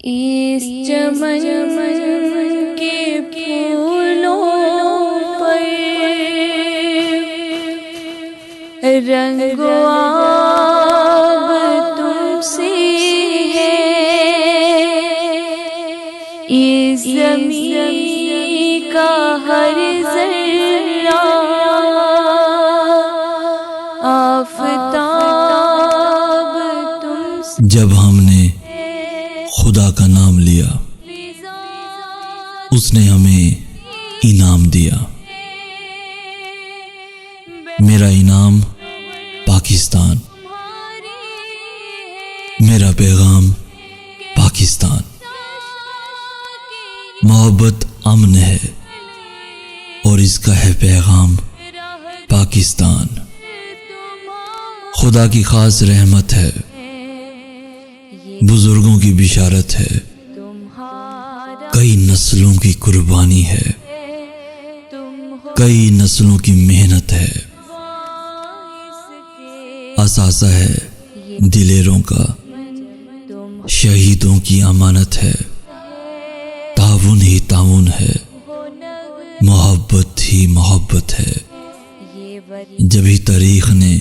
اس چمن کے پھولوں پر رنگ آب تم سے ہے، اس زمین کا ہر ذرہ آفتاب تم سے۔ جب ہم نے خدا کا نام لیا، اس نے ہمیں انعام دیا۔ میرا انعام پاکستان، میرا پیغام پاکستان۔ محبت امن ہے اور اس کا ہے پیغام پاکستان۔ خدا کی خاص رحمت ہے، بزرگوں کی بشارت ہے، کئی نسلوں کی قربانی ہے، کئی نسلوں کی محنت ہے، اثاثہ ہے دلیروں کا، شہیدوں کی امانت ہے، تعاون ہی تعاون ہے، محبت ہی محبت ہے۔ جبھی تاریخ نے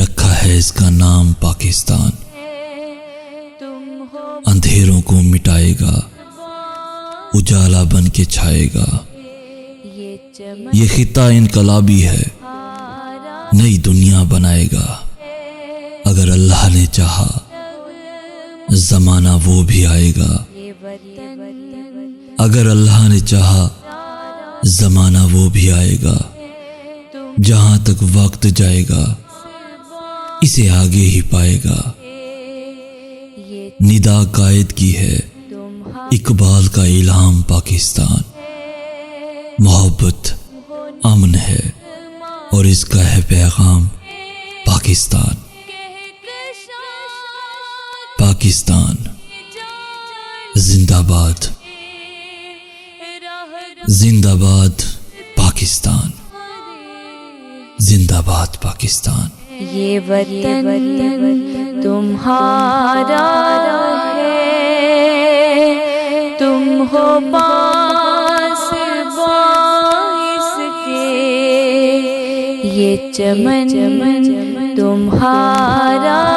رکھا ہے اس کا نام پاکستان۔ اندھیروں کو مٹائے گا، اجالا بن کے چھائے گا۔ یہ خطہ انقلابی ہے، نئی دنیا بنائے گا۔ اگر اللہ نے چاہا زمانہ وہ بھی آئے گا، اگر اللہ نے چاہا زمانہ وہ بھی آئے گا۔ جہاں تک وقت جائے گا اسے آگے ہی پائے گا۔ ندا قائد کی ہے اقبال کا الہام پاکستان۔ محبت امن ہے اور اس کا ہے پیغام پاکستان۔ پاکستان زندہ باد، زندہ باد پاکستان، زندہ باد پاکستان۔ یہ وطن تمہارا ہے، تم ہو پاس باعث کے، یہ چمن تمہارا